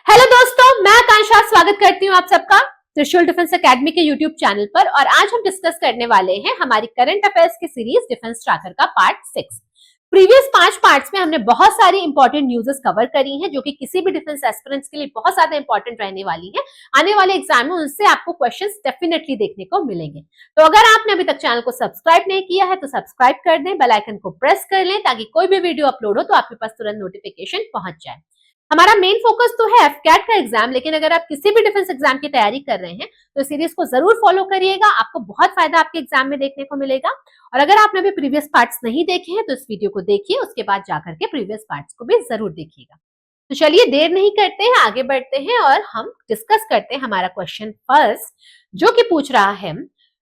Hello दोस्तों, मैं आकांक्षा स्वागत करती हूँ आप सबका त्रिशूल डिफेंस एकेडमी के यूट्यूब चैनल पर। और आज हम डिस्कस करने वाले हैं हमारी करंट अफेयर्स की सीरीज डिफेंस ट्रैकर का पार्ट 6। प्रीवियस 5 पार्ट्स में हमने बहुत सारी इंपॉर्टेंट न्यूज़ेस कवर करी हैं जो कि किसी भी डिफेंस एस्पिरेंट्स के लिए बहुत ज्यादा इंपॉर्टेंट रहने वाली है। आने वाले एग्जाम में उनसे आपको क्वेश्चंस डेफिनेटली देखने को मिलेंगे। तो अगर आपने अभी तक चैनल को सब्सक्राइब नहीं किया है तो सब्सक्राइब कर दें, बेल आइकन को प्रेस कर लें ताकि कोई भी वीडियो अपलोड हो तो आपके पास तुरंत नोटिफिकेशन पहुंच जाए। हमारा मेन फोकस तो है एफकैट का एग्जाम, लेकिन अगर आप किसी भी डिफेंस एग्जाम की तैयारी कर रहे हैं तो सीरीज को जरूर फॉलो करिएगा, आपको बहुत फायदा आपके एग्जाम में देखने को मिलेगा। और अगर आपने भी प्रीवियस पार्ट्स नहीं देखे हैं तो इस वीडियो को देखिए, उसके बाद जाकर के प्रीवियस पार्ट्स को भी जरूर देखिएगा। तो चलिए देर नहीं करते हैं, आगे बढ़ते हैं और हम डिस्कस करते हैं हमारा क्वेश्चन फर्स्ट, जो कि पूछ रहा है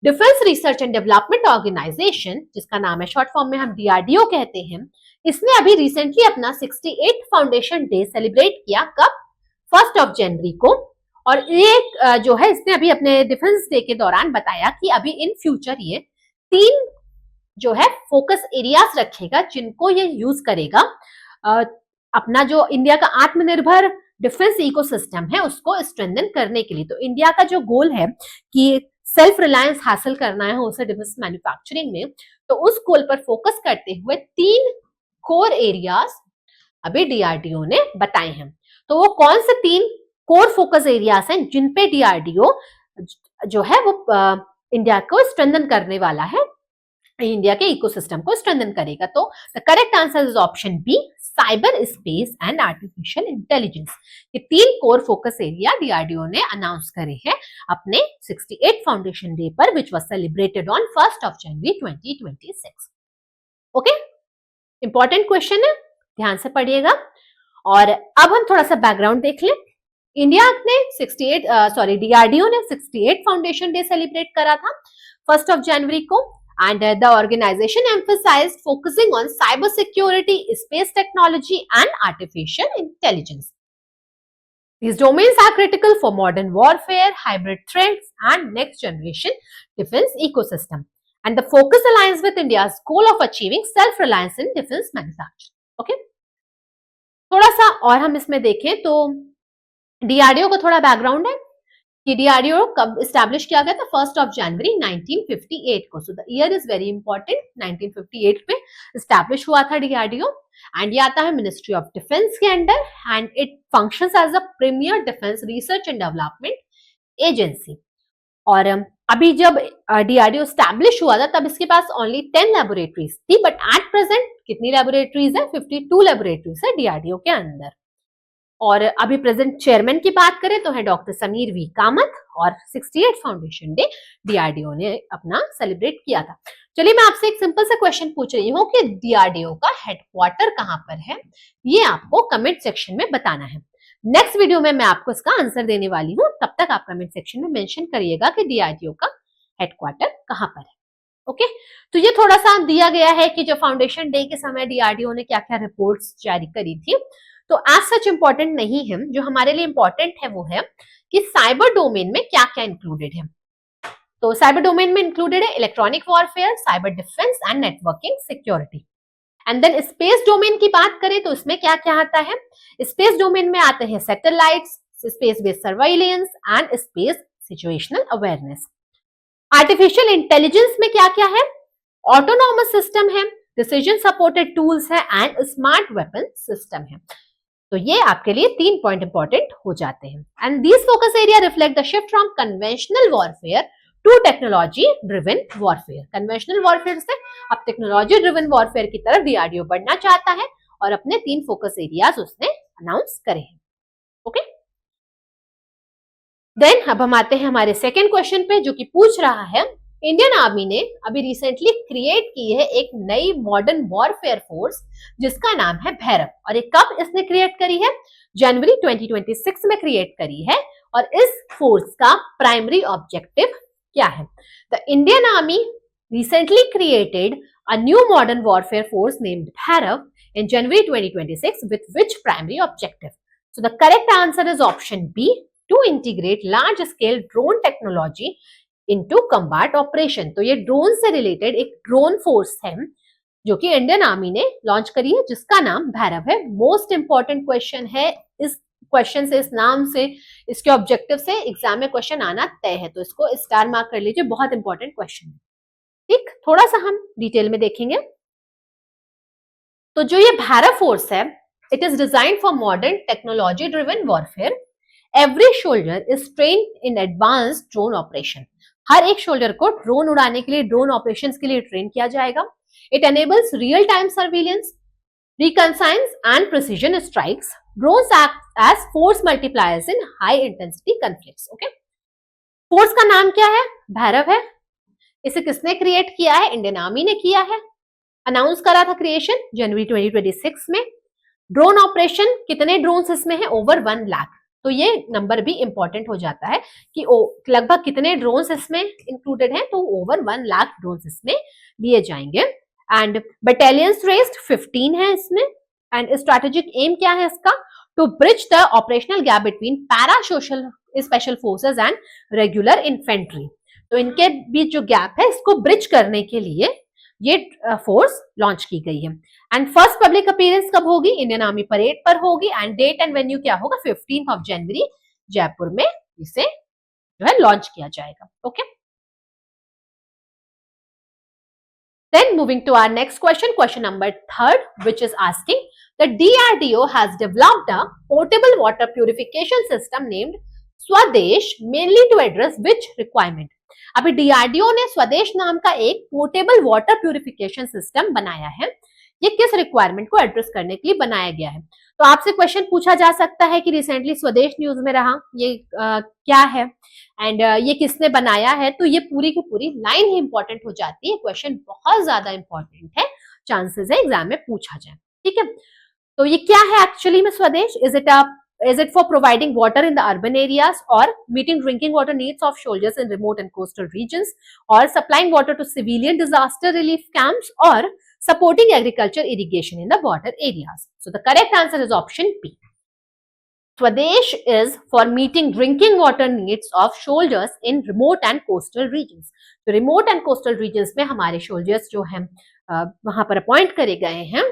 defence research and development organisation, जिसका नाम है शॉर्ट फॉर्म में हम डीआरडीओ कहते हैं, इसने अभी रिसेंटली अपना 68 फाउंडेशन डे सेलिब्रेट किया। कब? 1 जनवरी को। और ये जो है इसने अभी अपने डिफेंस डे के दौरान बताया कि अभी इन फ्यूचर ये 3 जो है फोकस एरियाज रखेगा जिनको ये यूज करेगा अपना जो इंडिया का आत्मनिर्भर डिफेंस इकोसिस्टम है उसको स्ट्रेंथन करने के लिए। तो इंडिया का जो गोल है कि सेल्फ रिलायंस हासिल करना है उसे डिफेंस मैन्युफैक्चरिंग में, तो उस गोल पर फोकस करते हुए 3 कोर एरियाज अभी डीआरडीओ ने बताए हैं। तो वो कौन से 3 कोर फोकस एरियाज हैं जिन पे डीआरडीओ जो है वो इंडिया को स्ट्रेंथन करने वाला है, इंडिया के इकोसिस्टम को स्ट्रेंथन करेगा। तो the correct answer is option B, cyber space and artificial intelligence. ये 3 कोर फोकस एरिया डीआरडीओ ने अनाउंस करे हैं अपने 68 फाउंडेशन डे पर, which was celebrated on 1 January 2026। Okay, important question है, ध्यान से पढ़िएगा। और अब हम थोड़ा सा बैकग्राउंड देख लें। इंडिया ने डीआरडीओ ने 68 फाउंडेशन डे सेलिब्रेट करा था 1 जनवरी को, and the organization emphasized focusing on cyber security, space technology and artificial intelligence. These domains are critical for modern warfare, hybrid threats and next generation defense ecosystem, and the focus aligns with India's goal of achieving self reliance in defense manufacturing. Okay, थोड़ा सा और हम इसमें देखें तो DRDO को थोड़ा background है कि डीआरडीओ कब स्टैब्लिश किया गया था 1 जनवरी 1958 को। So the year is very important, 1958 में स्टैब्लिश हुआ था डीआरडीओ। एंड ये आता है मिनिस्ट्री ऑफ डिफेंस के under and it functions as a premier defence research and development agency. और अभी जब डीआरडीओ स्टैब्लिश हुआ था तब इसके पास ओनली 10 लेबोरेटरीज थी, बट एट प्रेजेंट कितनी लेबोरेटरीज है? 52 लेबोरेटरीज है डीआरडीओ के अंदर। और अभी प्रेजेंट चेयरमैन की बात करें तो है डॉक्टर समीर वी कामत, और 68 फाउंडेशन डे डीआरडीओ ने अपना सेलिब्रेट किया था। चलिए मैं आपसे एक सिंपल सा क्वेश्चन पूछ रही हूँ कि डीआरडीओ का हेडक्वार्टर कहाँ पर है, ये आपको कमेंट सेक्शन में बताना है। नेक्स्ट वीडियो में मैं आपको इसका आंसर देने वाली हूँ, तब तक आप कमेंट सेक्शन में मेंशन करिएगा कि डीआरडीओ का हेडक्वार्टर कहाँ पर है। ओके, तो ये थोड़ा सा दिया गया है कि जो फाउंडेशन डे के समय डीआरडीओ ने क्या क्या रिपोर्ट्स जारी करी थी। तो एज सच इंपॉर्टेंट नहीं है, जो हमारे लिए इंपॉर्टेंट है वो है कि साइबर डोमेन में क्या क्या इंक्लूडेड है। तो साइबर डोमेन में इंक्लूडेड है electronic warfare, cyber defence and networking security. And then space domain की बात करें तो इसमें क्या क्या आता है? स्पेस डोमेन में आते हैं satellites, space based surveillance and space situational awareness. Artificial intelligence में क्या क्या है? ऑटोनॉमस सिस्टम है, डिसीजन सपोर्टेड टूल्स है एंड स्मार्ट वेपन सिस्टम है। तो ये आपके लिए 3 पॉइंट इंपॉर्टेंट हो जाते हैं। And this focus area reflect the shift from conventional warfare to technology driven warfare. Conventional warfare से अब टेक्नोलॉजी ड्रिवन वॉरफेयर की तरफ डीआरडीओ बढ़ना चाहता है और अपने 3 फोकस एरियाज उसने अनाउंस करे हैं। ओके, देन अब हम आते हैं हमारे सेकेंड क्वेश्चन पे, जो कि पूछ रहा है इंडियन आर्मी ने अभी रिसेंटली क्रिएट की है एक नई मॉडर्न वॉरफेयर फोर्स जिसका नाम है भैरव। और ये कब इसने क्रिएट करी है? जनवरी 2026 में क्रिएट करी है। और इस फोर्स का प्राइमरी ऑब्जेक्टिव क्या है? The Indian army recently created a new modern warfare force named Bhairav in January 2026 with which primary objective? So the correct answer is option B, to integrate large scale drone technology into combat operation। तो ये drone से related एक drone force है जो कि Indian army ने launch करी है जिसका नाम भैरव है। मोस्ट इंपॉर्टेंट क्वेश्चन है इस क्वेश्चन से, इस नाम से, इसके ऑब्जेक्टिव से एग्जाम में क्वेश्चन आना तय है, तो इसको स्टार मार्क कर लीजिए, बहुत इंपॉर्टेंट क्वेश्चन है। ठीक, थोड़ा सा हम डिटेल में देखेंगे। तो जो ये भैरव फोर्स है, it is design for modern technology driven warfare. Every soldier is train in advance drone operation. हर एक शोल्जर को ड्रोन उड़ाने के लिए, ड्रोन ऑपरेशंस के लिए ट्रेन किया जाएगा। It enables real time surveillance, reconnaissance and precision strikes. Drones act as force multipliers in high intensity conflicts. Okay? Force का नाम क्या है? भैरव है। इसे किसने क्रिएट किया है? इंडियन आर्मी ने किया है। अनाउंस करा था क्रिएशन जनवरी 2026 में। ड्रोन ऑपरेशन, कितने ड्रोन्स इसमें है? ओवर 1 लाख। तो ये नंबर भी इंपॉर्टेंट हो जाता है कि लगभग कितने ड्रोन्स इसमें इंक्लूडेड हैं, तो ओवर 1 लाख ड्रोन्स इसमें लिए जाएंगे। एंड बटालियंस रेस्ड 15 है इसमें। एंड स्ट्रेटेजिक एम क्या है इसका? To bridge the operational gap between para social special forces and regular infantry. तो इनके बीच जो गैप है, इसको ब्रिज करने के लिए ये फोर्स लॉन्च की गई है। एंड फर्स्ट पब्लिक अपीयरेंस कब होगी? इंडियन आर्मी परेड पर होगी। एंड डेट एंड वेन्यू क्या होगा? 15 जनवरी जयपुर में इसे जो है लॉन्च किया जाएगा। Okay, then moving to our next question, question number 3, which is asking the DRDO has developed a portable water purification system named Swadesh mainly to address which requirement? अभी DRDO ने स्वदेश नाम का एक पोर्टेबल वाटर प्यूरिफिकेशन सिस्टम बनाया है। ये किस रिक्वायरमेंट को एड्रेस करने के लिए बनाया गया है? तो आपसे क्वेश्चन पूछा जा सकता है कि रिसेंटली स्वदेश न्यूज में रहा, ये क्या है एंड ये किसने बनाया है? तो ये पूरी की पूरी लाइन ही इंपॉर्टेंट हो जाती है। क्वेश्चन बहुत ज्यादा इंपॉर्टेंट है, चांसेस है एग्जाम में पूछा जाए। ठीक है, तो ये क्या है एक्चुअली में स्वदेश? Is it for providing water in the urban areas, or meeting drinking water needs of soldiers in remote and coastal regions, or supplying water to civilian disaster relief camps, or supporting agriculture irrigation in the border areas? So the correct answer is option B. Swadesh is for meeting drinking water needs of soldiers in remote and coastal regions. तो remote and coastal regions में हमारे soldiers जो हैं वहां पर appoint करे गए हैं,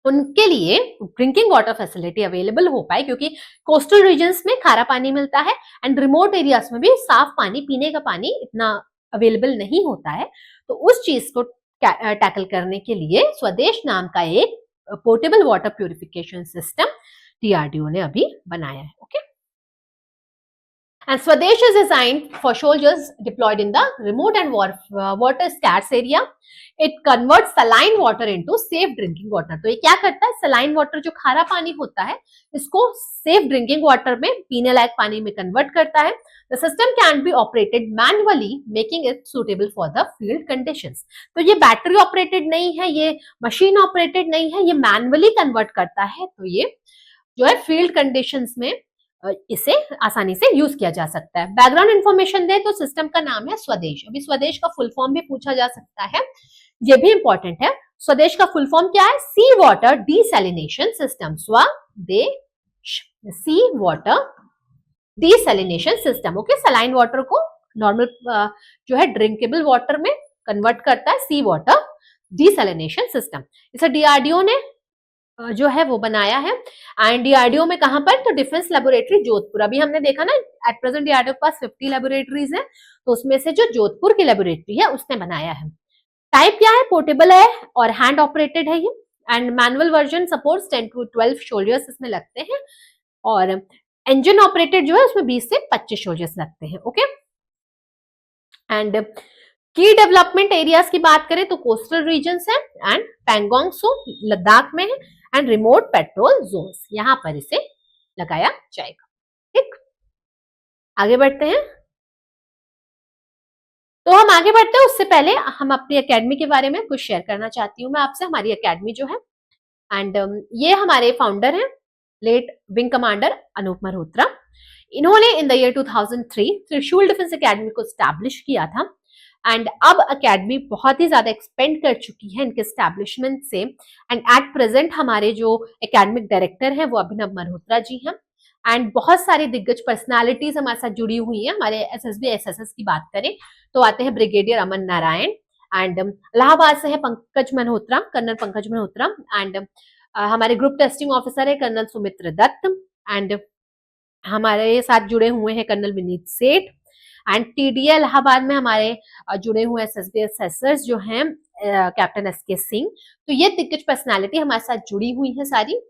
उनके लिए ड्रिंकिंग वाटर फैसिलिटी अवेलेबल हो पाए, क्योंकि कोस्टल रीजन्स में खारा पानी मिलता है एंड रिमोट एरियाज में भी साफ पानी, पीने का पानी इतना अवेलेबल नहीं होता है। तो उस चीज को टैकल करने के लिए स्वदेश नाम का एक portable water purification system DRDO ने अभी बनाया है। Okay, and Swadesh is designed for soldiers deployed in the remote and water scarce area. It converts saline water into safe drinking water. तो ये क्या करता है? saline water जो खारा पानी होता है, इसको safe drinking water में, पीने लायक पानी में कन्वर्ट करता है। The system can be operated manually, making it suitable for the field conditions. तो ये बैटरी ऑपरेटेड नहीं है, ये मशीन ऑपरेटेड नहीं है, ये मैनुअली कन्वर्ट करता है। तो ये जो है फील्ड कंडीशंस में इसे आसानी से यूज किया जा सकता है। बैकग्राउंड इंफॉर्मेशन दे तो सिस्टम का नाम है स्वदेश। अभी स्वदेश का फुल फॉर्म भी पूछा जा सकता है, ये भी इंपॉर्टेंट है। स्वदेश का फुल फॉर्म क्या है? Sea water desalination system. Swadesh, sea water desalination system. Okay, saline water को नॉर्मल जो है ड्रिंकेबल वाटर में कन्वर्ट करता है सी वाटर डीसैलिनेशन सिस्टम। इसे DRDO ने जो है वो बनाया है। एंड DRDO में कहां पर? तो डिफेंस लेबोरेटरी जोधपुर। अभी हमने देखा ना, एट प्रेजेंट DRDO के पास 50 लेबोरेटरीज है, तो उसमें से जो जोधपुर की लेबोरेटरी है उसने बनाया है। टाइप क्या है? पोर्टेबल है और हैंड ऑपरेटेड है ये। And manual version supports 10 to 12 soldiers इसमें लगते हैं, और इंजन ऑपरेटेड जो है उसमें 20 से 25 सोल्जर्स लगते हैं। ओके, एंड की डेवलपमेंट एरियाज की बात करें तो कोस्टल रीजन्स है एंड पैंगोंग सो लद्दाख में है, एंड रिमोट पेट्रोल जोन्स, यहां पर इसे लगाया जाएगा। ठीक, आगे बढ़ते हैं। तो हम आगे बढ़ते हैं उससे पहले हम अपनी एकेडमी के बारे में कुछ शेयर करना चाहती हूँ मैं आपसे। हमारी एकेडमी जो है, एंड ये हमारे फाउंडर हैं late wing commander Anoop Malhotra. इन्होंने इन द ईयर 2003 त्रिशूल डिफेंस एकेडमी को स्टैब्लिश किया था, एंड अब अकेडमी बहुत ही ज्यादा एक्सपेंड कर चुकी है इनके एस्टैब्लिशमेंट से। एंड एट प्रेजेंट हमारे जो एकेडमिक डायरेक्टर हैं वो अभिनव मल्होत्रा जी हैं, एंड बहुत सारी दिग्गज पर्सनालिटीज हमारे साथ जुड़ी हुई हैं। हमारे SSB SSS की बात करें तो आते हैं brigadier Aman Narayan, and Allahabad से है पंकज मल्होत्रा, कर्नल पंकज मल्होत्रा, एंड हमारे ग्रुप टेस्टिंग ऑफिसर है कर्नल सुमित्र दत्त, एंड हमारे साथ जुड़े हुए हैं कर्नल विनीत सेठ, एंड टीडीए इलाहाबाद में हमारे जुड़े हुए एसएसबी असेसर्स जो हैं कैप्टन एसके सिंह। तो ये दिग्गज पर्सनालिटी हमारे साथ जुड़ी हुई है सारी।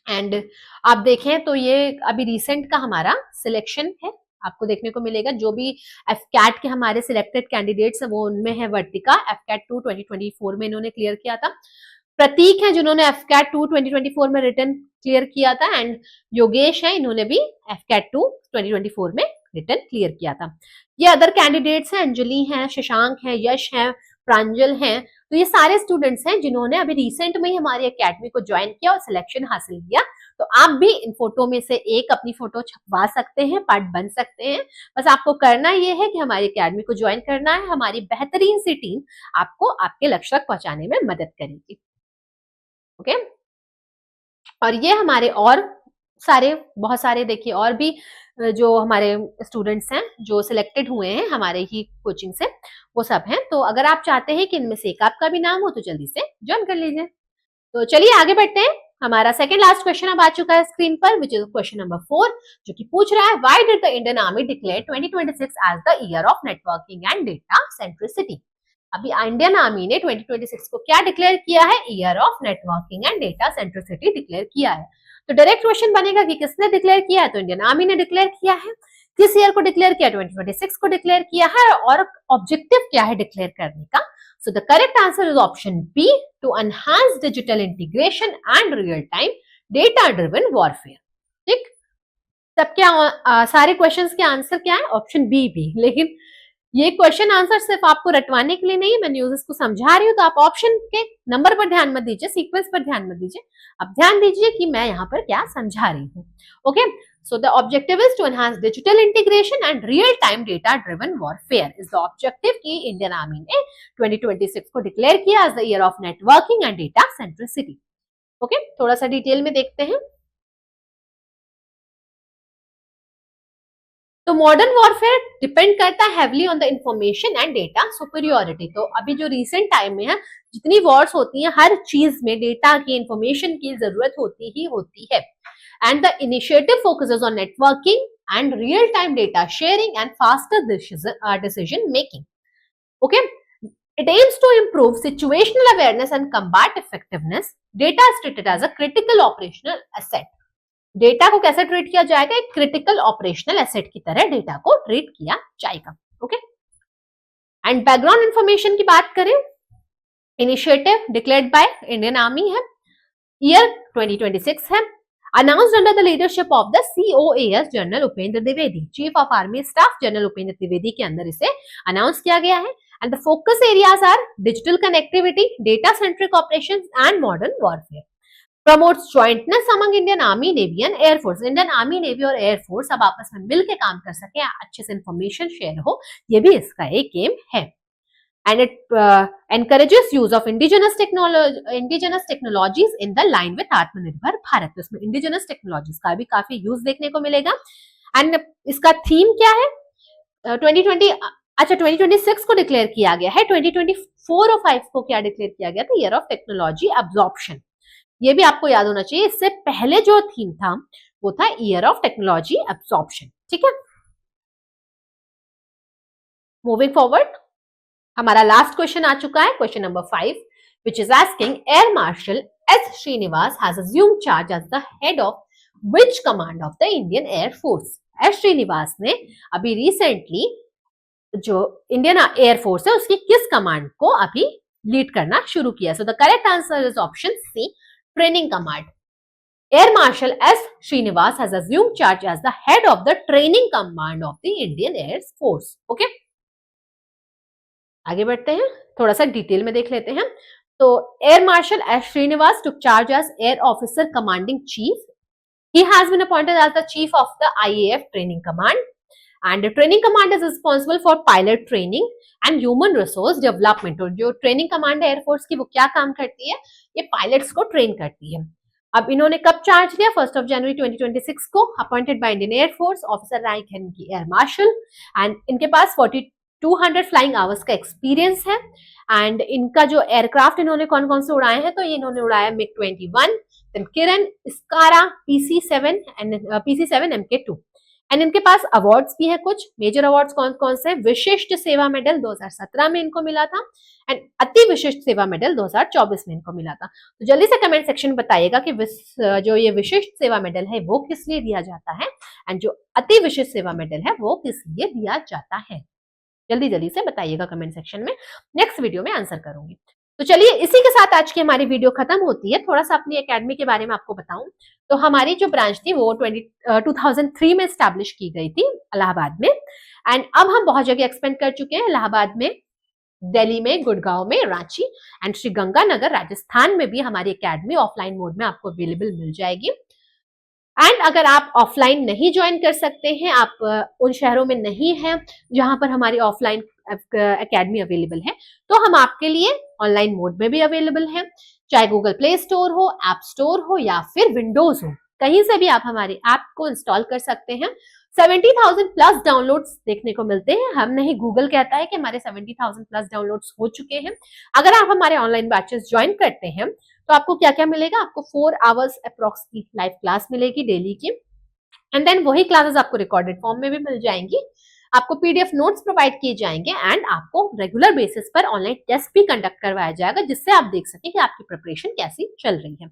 एंड आप देखें तो ये अभी रिसेंट का हमारा सिलेक्शन है, आपको देखने को मिलेगा। जो भी एफकैट के हमारे सिलेक्टेड कैंडिडेट्स हैं वो उनमें है वर्तिका, एफकैट 2 2024 में इन्होंने क्लियर किया था। प्रतीक है जिन्होंने एफकैट 2 2024 में रिटर्न क्लियर किया था, एंड योगेश है, इन्होंने भी एफकैट 2 2024 में रिटर्न क्लियर किया था। ये अदर कैंडिडेट्स हैं, अंजलि हैं, शशांक है, यश है, प्रांजल हैं। तो ये सारे स्टूडेंट्स हैं जिन्होंने अभी रिसेंट में ही हमारी एकेडमी को ज्वाइन किया और सिलेक्शन हासिल किया। तो आप भी इन फोटो में से एक अपनी फोटो छपवा सकते हैं, पार्ट बन सकते हैं। बस आपको करना ये है कि हमारी एकेडमी को ज्वाइन करना है। हमारी बेहतरीन सी टीम आपको आपके लक्ष्य तक पहुंचाने में मदद करेगी। ओके, और ये हमारे और सारे बहुत सारे देखिए और भी जो हमारे स्टूडेंट्स हैं जो सिलेक्टेड हुए हैं हमारे ही कोचिंग से, वो सब हैं। तो अगर आप चाहते हैं कि इनमें से एक आपका भी नाम हो तो जल्दी से ज्वाइन कर लीजिए। तो चलिए आगे बढ़ते हैं। हमारा सेकंड लास्ट क्वेश्चन अब आ चुका है स्क्रीन पर, विच इज क्वेश्चन नंबर 4, जो कि पूछ रहा है why did the Indian army declare 2026 as the year of networking and data centricity. अभी इंडियन आर्मी ने 2026 को क्या डिक्लेयर किया है? Year of networking and data centricity declare किया है। तो डायरेक्ट क्वेश्चन बनेगा कि किसने डिक्लेयर किया है? तो इंडियन आर्मी ने डिक्लेयर किया है। किस ईयर को डिक्लेयर किया? 2026 को डिक्लेयर किया है। और ऑब्जेक्टिव क्या है डिक्लेयर करने का? So the correct answer is option B, to enhance digital integration and real-time data-driven warfare. ठीक, सब क्या सारे क्वेश्चंस के आंसर क्या है? ऑप्शन बी भी। लेकिन ये क्वेश्चन आंसर सिर्फ आपको रटवाने के लिए नहीं, मैं न्यूज़ को समझा रही हूँ, तो आप ऑप्शन के नंबर पर ध्यान मत दीजिए, सीक्वेंस पर ध्यान मत दीजिए, आप ध्यान दीजिए कि मैं यहाँ पर क्या समझा रही हूँ। Okay, so the objective is to enhance digital integration and real time data driven warfare is the objective कि इंडियन आर्मी ने 2026 को डिक्लेयर किया as the year of networking and data centricity. Okay, थोड़ा सा डिटेल में देखते हैं। तो मॉडर्न वॉरफेयर डिपेंड करता है heavily on the information and data superiority. तो अभी जो रिसेंट टाइम में है जितनी वॉर्स होती हैं हर चीज में डेटा की, इंफॉर्मेशन की जरूरत होती ही होती है। And the initiative focuses on networking and real time data sharing and faster decision making. Okay, it aims to improve situational awareness and combat effectiveness. Data is treated as a critical operational asset. Data को कैसे treat किया जाएगा? एक critical operational asset की तरह data को treat किया जाएगा। ओके, एंड बैकग्राउंड इंफॉर्मेशन की बात करें, initiative declared by Indian army है, ईयर 2026 है, announced under the leadership of the COAS general Upendra Dwivedi, chief of army staff general Upendra Dwivedi के अंदर इसे अनाउंस किया गया है। And the focus areas are digital connectivity, data centric operations and modern warfare. Promotes jointness among Indian army, navy and air force. Indian army, navy और air force अब आपस में मिलकर काम कर सके, अच्छे से इंफॉर्मेशन शेयर हो, ये भी इसका एक एम है। And it encourages use of indigenous technologies in the line with आत्मनिर्भर भारत। इसमें indigenous technologies का भी काफी यूज देखने को मिलेगा। एंड इसका थीम क्या है? 2026 को डिक्लेयर किया गया है। 2024 और 5 को क्या डिक्लेयर किया गया था? Year of technology absorption. ये भी आपको याद होना चाहिए। इससे पहले जो थीम था वो था ईयर ऑफ टेक्नोलॉजी एब्जॉर्प्शन। ठीक है, मूविंग फॉरवर्ड, हमारा लास्ट क्वेश्चन आ चुका है, question number 5, which is asking Air Marshal S. Srinivas has assumed charge as the head of which command of the Indian Air Force? S. Srinivas ने अभी recently जो Indian air force है उसकी किस command को अभी लीड करना शुरू किया? So the correct answer is option C, training command. Air Marshal S. Srinivas has assumed charge as the head of the training command of the Indian Air Force. Okay? आगे बढ़ते हैं, थोड़ा सा डिटेल में देख लेते हैं। तो air marshal S Srinivas took charge as Air Officer Commanding Chief. He has been appointed as the Chief of the IAF Training Command, and the Training Command is responsible for pilot training and human resource development. और जो training command है air force की वो क्या काम करती है? ये पायलट्स को ट्रेन करती है। अब इन्होंने कब चार्ज लिया? 1 जनवरी 2026 को, appointed by Indian air force, officer rank है इनकी एयर मार्शल, एंड इनके पास 4200 फ्लाइंग आवर्स का एक्सपीरियंस है। एंड इनका जो एयरक्राफ्ट इन्होंने कौन कौन से उड़ाए हैं? तो ये इन्होंने उड़ाया MiG 21, then Kiran, Iskra, PC7 and PC7 MK2। And इनके पास अवार्ड्स भी है कुछ। मेजर अवार्ड्स कौन कौन से? विशिष्ट सेवा मेडल 2017 में इनको मिला था एंड अति विशिष्ट सेवा मेडल 2024 में इनको मिला था। तो जल्दी से कमेंट सेक्शन में बताइएगा कि जो ये विशिष्ट सेवा मेडल है वो किस लिए दिया जाता है एंड जो अति विशिष्ट सेवा मेडल है वो किस लिए दिया जाता है। जल्दी जल्दी से बताइएगा कमेंट सेक्शन में, नेक्स्ट वीडियो में आंसर करूंगी। तो चलिए इसी के साथ आज की हमारी वीडियो खत्म होती है। थोड़ा सा अपनी एकेडमी के बारे में आपको बताऊं तो हमारी जो ब्रांच थी वो 2003 में स्टैब्लिश की गई थी इलाहाबाद में एंड अब हम बहुत जगह एक्सपेंड कर चुके हैं। इलाहाबाद में, दिल्ली में, गुड़गांव में, रांची एंड श्री गंगानगर राजस्थान में भी हमारी एकेडमी ऑफलाइन मोड में आपको अवेलेबल मिल जाएगी। एंड अगर आप ऑफलाइन नहीं ज्वाइन कर सकते हैं, आप उन शहरों में नहीं हैं जहां पर हमारी ऑफलाइन एकेडमी अवेलेबल है, तो हम आपके लिए ऑनलाइन मोड में भी अवेलेबल है। चाहे गूगल प्ले स्टोर हो, ऐप स्टोर हो या फिर विंडोज हो, कहीं से भी आप हमारी ऐप को इंस्टॉल कर सकते हैं। 70,000 प्लस डाउनलोड्स देखने को मिलते हैं। हम नहीं, गूगल कहता है कि हमारे 70,000 प्लस डाउनलोड्स हो चुके हैं। अगर आप हमारे ऑनलाइन बैचेस ज्वाइन करते हैं तो आपको क्या क्या मिलेगा? आपको 4 आवर्स अप्रॉक्स की लाइव क्लास मिलेगी डेली की एंड देन वही क्लासेस आपको रिकॉर्डेड फॉर्म में भी मिल जाएंगी। आपको PDF नोट्स प्रोवाइड किए जाएंगे एंड आपको रेगुलर बेसिस पर ऑनलाइन टेस्ट भी कंडक्ट करवाया जाएगा जिससे आप देख सकें कि आपकी प्रिपरेशन कैसी चल रही है।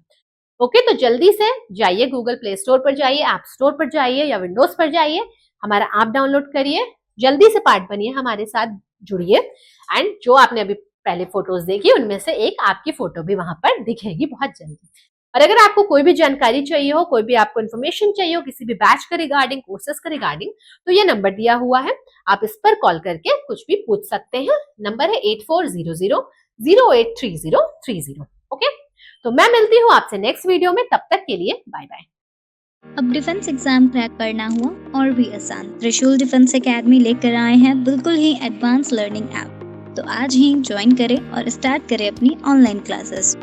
ओके, तो जल्दी से जाइए, गूगल प्ले स्टोर पर जाइए, ऐप स्टोर पर जाइए या विंडोज पर जाइए, हमारा ऐप डाउनलोड करिए, जल्दी से पार्ट बनिए, हमारे साथ जुड़िए एंड जो आपने अभी पहले फोटोज देखी उनमें से एक आपकी फोटो भी वहां पर दिखेगी बहुत जल्दी। और अगर आपको कोई भी जानकारी चाहिए हो, कोई भी आपको इन्फॉर्मेशन चाहिए हो किसी भी बैच के रिगार्डिंग, कोर्सेज के रिगार्डिंग, तो ये नंबर दिया हुआ है, आप इस पर कॉल करके कुछ भी पूछ सकते हैं। नंबर है 8400083030। ओके, तो मैं मिलती हूँ आपसे नेक्स्ट वीडियो में, तब तक के लिए बाय बाय। अब डिफेंस एग्जाम क्रैक करना हुआ और भी आसान, त्रिशूल डिफेंस एकेडमी लेकर आए हैं बिल्कुल ही एडवांस लर्निंग ऐप। तो आज ही ज्वाइन करें और स्टार्ट करें अपनी ऑनलाइन क्लासेस।